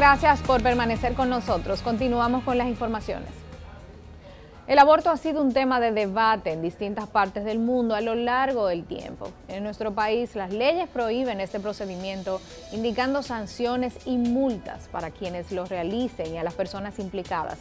gracias por permanecer con nosotros. Continuamos con las informaciones. El aborto ha sido un tema de debate en distintas partes del mundo a lo largo del tiempo. En nuestro país, las leyes prohíben este procedimiento, indicando sanciones y multas para quienes lo realicen y a las personas implicadas.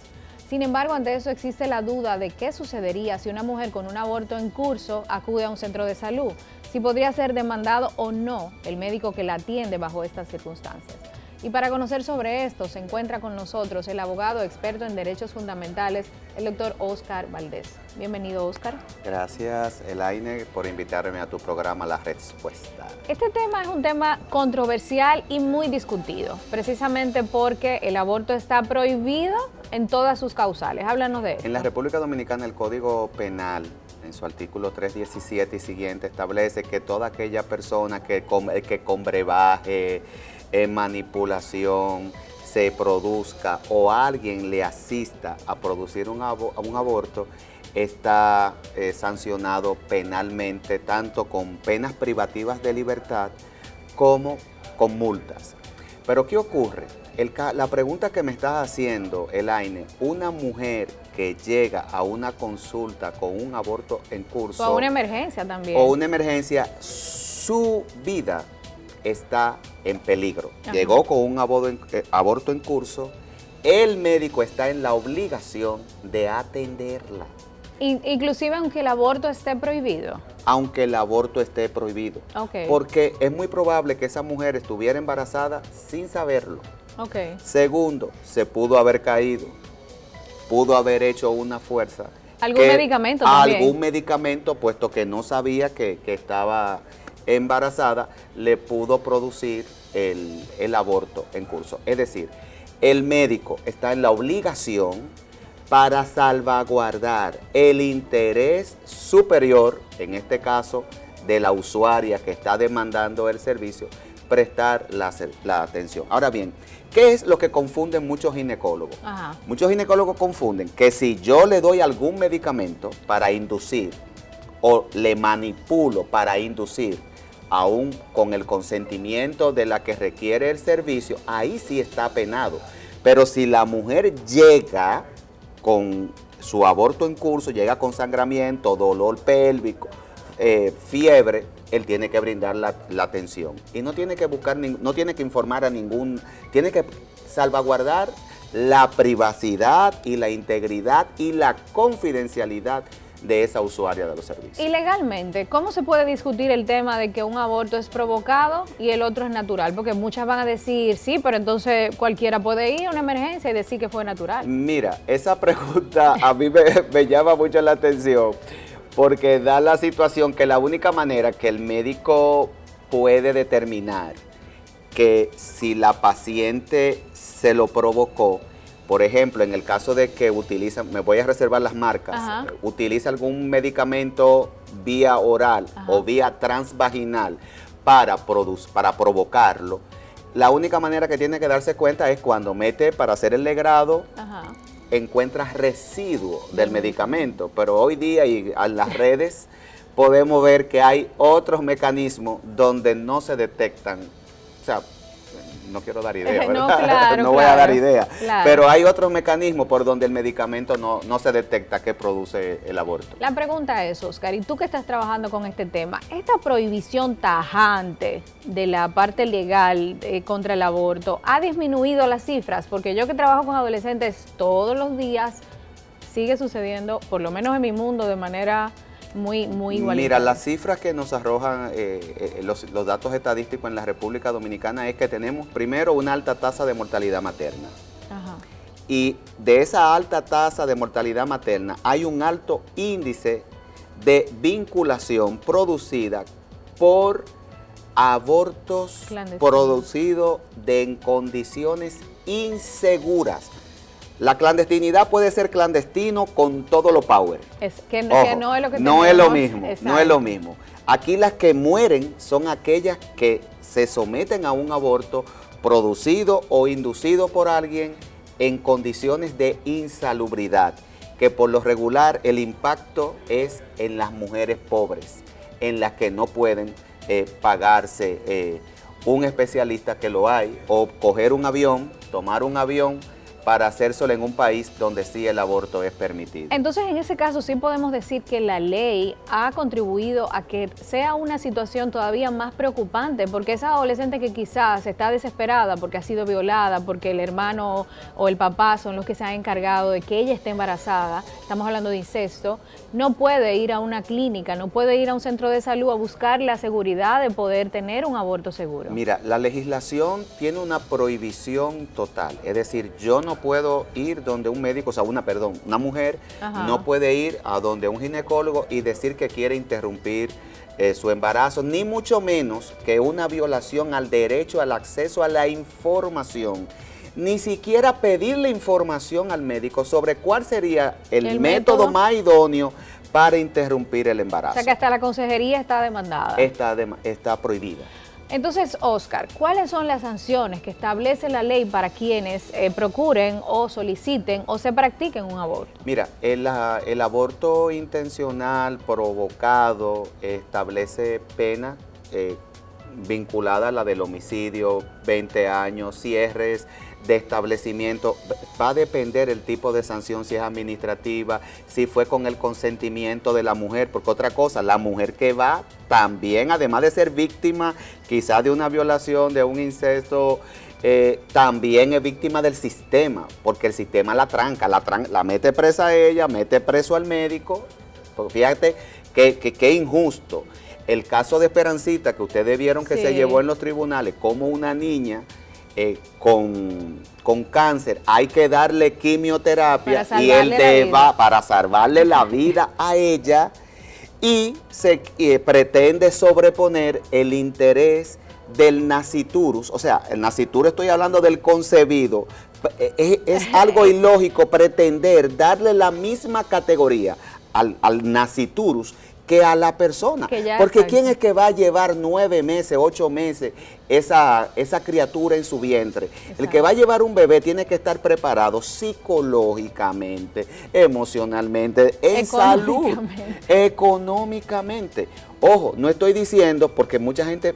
Sin embargo, ante eso existe la duda de qué sucedería si una mujer con un aborto en curso acude a un centro de salud, si podría ser demandado o no el médico que la atiende bajo estas circunstancias. Y para conocer sobre esto, se encuentra con nosotros el abogado experto en derechos fundamentales, el doctor Óscar Valdés. Bienvenido, Óscar. Gracias, Elaine, por invitarme a tu programa La Respuesta. Este tema es un tema controversial y muy discutido, precisamente porque el aborto está prohibido en todas sus causales. Háblanos de esto. En la República Dominicana, el Código Penal, en su artículo 317 y siguiente, establece que toda aquella persona que con brebaje, manipulación, se produzca o alguien le asista a producir un aborto, está sancionado penalmente, tanto con penas privativas de libertad como con multas. Pero ¿qué ocurre? La pregunta que me estás haciendo, Elaine, una mujer que llega a una consulta con un aborto en curso... O una emergencia también. O una emergencia, su vida está en peligro. Ajá. Llegó con un aborto en curso, el médico está en la obligación de atenderla. Inclusive aunque el aborto esté prohibido. Aunque el aborto esté prohibido. Okay. Porque es muy probable que esa mujer estuviera embarazada sin saberlo. Okay. Segundo, se pudo haber caído, pudo haber hecho una fuerza. ¿Algún medicamento también? Algún medicamento, puesto que no sabía que estaba embarazada, le pudo producir el aborto en curso. Es decir, el médico está en la obligación para salvaguardar el interés superior, en este caso de la usuaria que está demandando el servicio, prestar la atención. Ahora bien, ¿qué es lo que confunden muchos ginecólogos? Ajá. Muchos ginecólogos confunden que si yo le doy algún medicamento para inducir o le manipulo para inducir, aún con el consentimiento de la que requiere el servicio, ahí sí está penado. Pero si la mujer llega con su aborto en curso, llega con sangramiento, dolor pélvico, fiebre, él tiene que brindar la atención. Y no tiene que buscar, no tiene que informar a tiene que salvaguardar la privacidad y la integridad y la confidencialidad de esa usuaria de los servicios. Y legalmente, ¿cómo se puede discutir el tema de que un aborto es provocado y el otro es natural? Porque muchas van a decir, sí, pero entonces cualquiera puede ir a una emergencia y decir que fue natural. Mira, esa pregunta a mí me llama mucho la atención, porque da la situación que la única manera que el médico puede determinar que si la paciente se lo provocó, por ejemplo, en el caso de que me voy a reservar las marcas, Ajá. utiliza algún medicamento vía oral, ajá, o vía transvaginal para provocarlo, la única manera que tiene que darse cuenta es cuando mete para hacer el legrado, ajá, encuentra residuo del medicamento. Pero hoy día y en las redes podemos ver que hay otros mecanismos donde no se detectan, o sea, no quiero dar idea, ¿verdad? No, claro, no voy a dar idea, claro. Pero hay otros mecanismos por donde el medicamento no se detecta que produce el aborto. La pregunta es, Óscar, y tú que estás trabajando con este tema, esta prohibición tajante de la parte legal contra el aborto, ¿ha disminuido las cifras? Porque yo que trabajo con adolescentes todos los días, sigue sucediendo, por lo menos en mi mundo, de manera muy igualitaria. Mira, las cifras que nos arrojan los datos estadísticos en la República Dominicana es que tenemos primero una alta tasa de mortalidad materna. Ajá. Y de esa alta tasa de mortalidad materna hay un alto índice de vinculación producida por abortos producidos en condiciones inseguras. La clandestinidad puede ser clandestino con todo lo power. Es que, ojo, que no es lo que no tenemos. es lo mismo, exacto. No es lo mismo. Aquí las que mueren son aquellas que se someten a un aborto producido o inducido por alguien en condiciones de insalubridad, que por lo regular el impacto es en las mujeres pobres, en las que no pueden pagarse un especialista, que lo hay, o coger un avión, tomar un avión para hacérselo en un país donde sí el aborto es permitido. Entonces, en ese caso, sí podemos decir que la ley ha contribuido a que sea una situación todavía más preocupante, porque esa adolescente que quizás está desesperada porque ha sido violada, porque el hermano o el papá son los que se han encargado de que ella esté embarazada, estamos hablando de incesto, no puede ir a una clínica, no puede ir a un centro de salud a buscar la seguridad de poder tener un aborto seguro. Mira, la legislación tiene una prohibición total, es decir, yo no puedo ir donde un médico, o sea, una mujer no puede ir a donde un ginecólogo y decir que quiere interrumpir su embarazo, ni mucho menos que una violación al derecho al acceso a la información, ni siquiera pedirle información al médico sobre cuál sería el método más idóneo para interrumpir el embarazo. O sea que hasta la consejería está demandada. Está prohibida. Entonces, Oscar, ¿cuáles son las sanciones que establece la ley para quienes procuren o soliciten o se practiquen un aborto? Mira, el aborto intencional provocado establece pena vinculada a la del homicidio, 20 años, cierres de establecimiento. Va a depender el tipo de sanción, si es administrativa, si fue con el consentimiento de la mujer, porque otra cosa, la mujer que va también, además de ser víctima quizás de una violación, de un incesto, también es víctima del sistema, porque el sistema la tranca, la mete presa a ella, mete preso al médico. Porque fíjate que injusto. El caso de Esperancita, que ustedes vieron que se llevó en los tribunales, como una niña con cáncer, hay que darle quimioterapia y él va para salvarle la vida a ella, y se pretende sobreponer el interés del naciturus. O sea, el naciturus, estoy hablando del concebido. Es algo ilógico pretender darle la misma categoría al naciturus que a la persona, porque ¿quién es que va a llevar 9 meses, 8 meses esa criatura en su vientre? Exacto. El que va a llevar un bebé tiene que estar preparado psicológicamente, emocionalmente, en salud, económicamente. Ojo, no estoy diciendo, porque mucha gente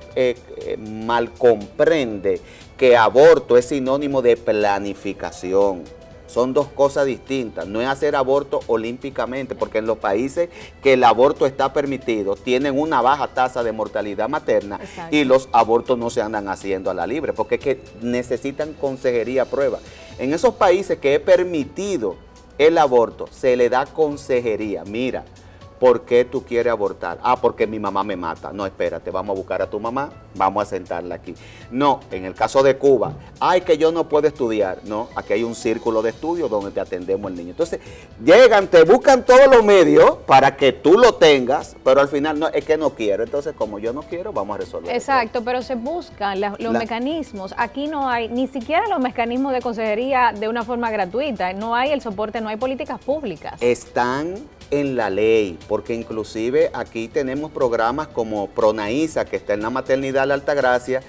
mal comprende que aborto es sinónimo de planificación. Son dos cosas distintas, no es hacer aborto olímpicamente, porque en los países que el aborto está permitido tienen una baja tasa de mortalidad materna. Exacto. Y los abortos no se andan haciendo a la libre, porque es que necesitan consejería prueba. En esos países que es permitido el aborto, se le da consejería. Mira, ¿por qué tú quieres abortar? Ah, porque mi mamá me mata. No, espérate, vamos a buscar a tu mamá, vamos a sentarla aquí. No, en el caso de Cuba, ay, que yo no puedo estudiar. No, aquí hay un círculo de estudio donde te atendemos el niño. Entonces, llegan, te buscan todos los medios para que tú lo tengas, pero al final no, es que no quiero. Entonces, como yo no quiero, vamos a resolver. Exacto, pero se buscan los mecanismos. Aquí no hay ni siquiera los mecanismos de consejería de una forma gratuita. No hay el soporte, no hay políticas públicas. Están en la ley, porque inclusive aquí tenemos programas como Pronaísa, que está en la maternidad La Altagracia,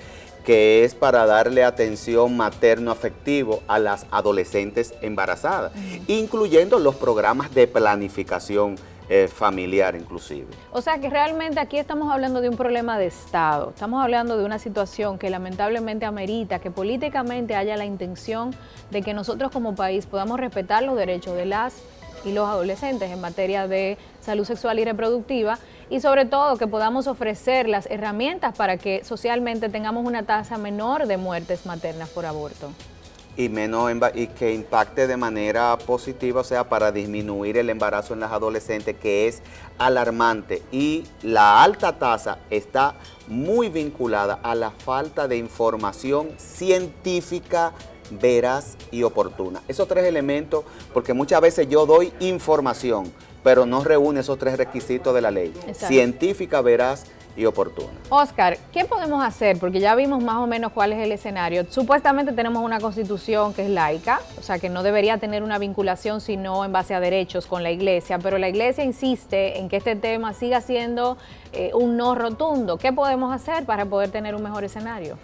que es para darle atención materno-afectivo a las adolescentes embarazadas, incluyendo los programas de planificación familiar inclusive. O sea que realmente aquí estamos hablando de un problema de Estado, estamos hablando de una situación que lamentablemente amerita que políticamente haya la intención de que nosotros como país podamos respetar los derechos de las y los adolescentes en materia de salud sexual y reproductiva, y sobre todo que podamos ofrecer las herramientas para que socialmente tengamos una tasa menor de muertes maternas por aborto. Y que impacte de manera positiva, o sea, para disminuir el embarazo en las adolescentes, que es alarmante, y la alta tasa está muy vinculada a la falta de información científica veraz y oportuna. Esos 3 elementos, porque muchas veces yo doy información, pero no reúne esos 3 requisitos de la ley. Exacto. Científica, veraz y oportuna. Oscar, ¿qué podemos hacer? Porque ya vimos más o menos cuál es el escenario. Supuestamente tenemos una constitución que es laica, o sea que no debería tener una vinculación sino en base a derechos con la iglesia, pero la iglesia insiste en que este tema siga siendo un no rotundo. ¿Qué podemos hacer para poder tener un mejor escenario?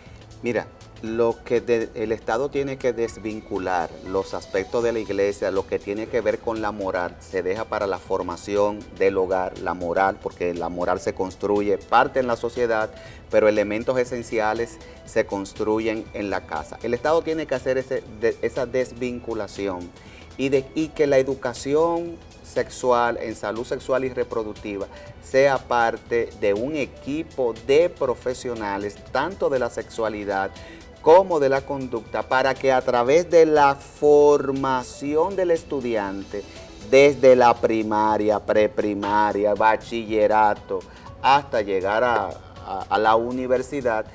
Mira, el Estado tiene que desvincular los aspectos de la iglesia, lo que tiene que ver con la moral, se deja para la formación del hogar, la moral, porque la moral se construye parte en la sociedad, pero elementos esenciales se construyen en la casa. El Estado tiene que hacer esa desvinculación y que la educación sexual, en salud sexual y reproductiva, sea parte de un equipo de profesionales, tanto de la sexualidad como de la conducta, para que a través de la formación del estudiante, desde la primaria, preprimaria, bachillerato, hasta llegar a la universidad,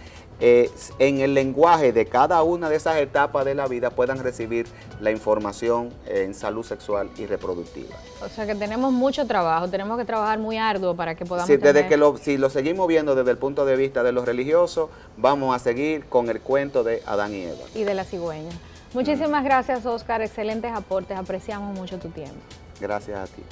en el lenguaje de cada una de esas etapas de la vida puedan recibir la información en salud sexual y reproductiva. O sea que tenemos mucho trabajo, tenemos que trabajar muy arduo para que podamos Sí, tener... si lo seguimos viendo desde el punto de vista de los religiosos, vamos a seguir con el cuento de Adán y Eva. Y de la cigüeña. Muchísimas gracias, Oscar, excelentes aportes, apreciamos mucho tu tiempo. Gracias a ti.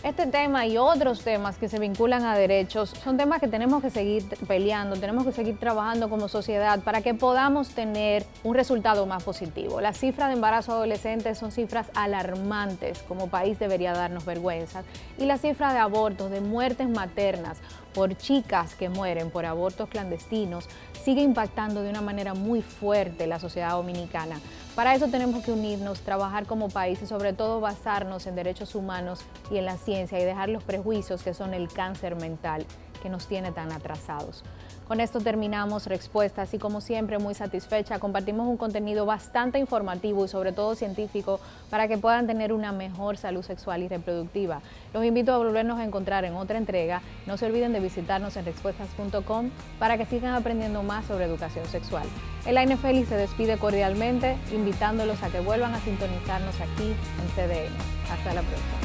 Este tema y otros temas que se vinculan a derechos son temas que tenemos que seguir peleando, tenemos que seguir trabajando como sociedad para que podamos tener un resultado más positivo. Las cifras de embarazo adolescentes son cifras alarmantes, como país debería darnos vergüenza, y las cifras de abortos, de muertes maternas por chicas que mueren por abortos clandestinos, sigue impactando de una manera muy fuerte la sociedad dominicana. Para eso tenemos que unirnos, trabajar como país y sobre todo basarnos en derechos humanos y en la ciencia y dejar los prejuicios que son el cáncer mental que nos tiene tan atrasados. Con esto terminamos Respuestas y como siempre muy satisfecha, compartimos un contenido bastante informativo y sobre todo científico para que puedan tener una mejor salud sexual y reproductiva. Los invito a volvernos a encontrar en otra entrega. No se olviden de visitarnos en respuestas.com para que sigan aprendiendo más sobre educación sexual. Elaine Félix se despide cordialmente, invitándolos a que vuelvan a sintonizarnos aquí en CDN. Hasta la próxima.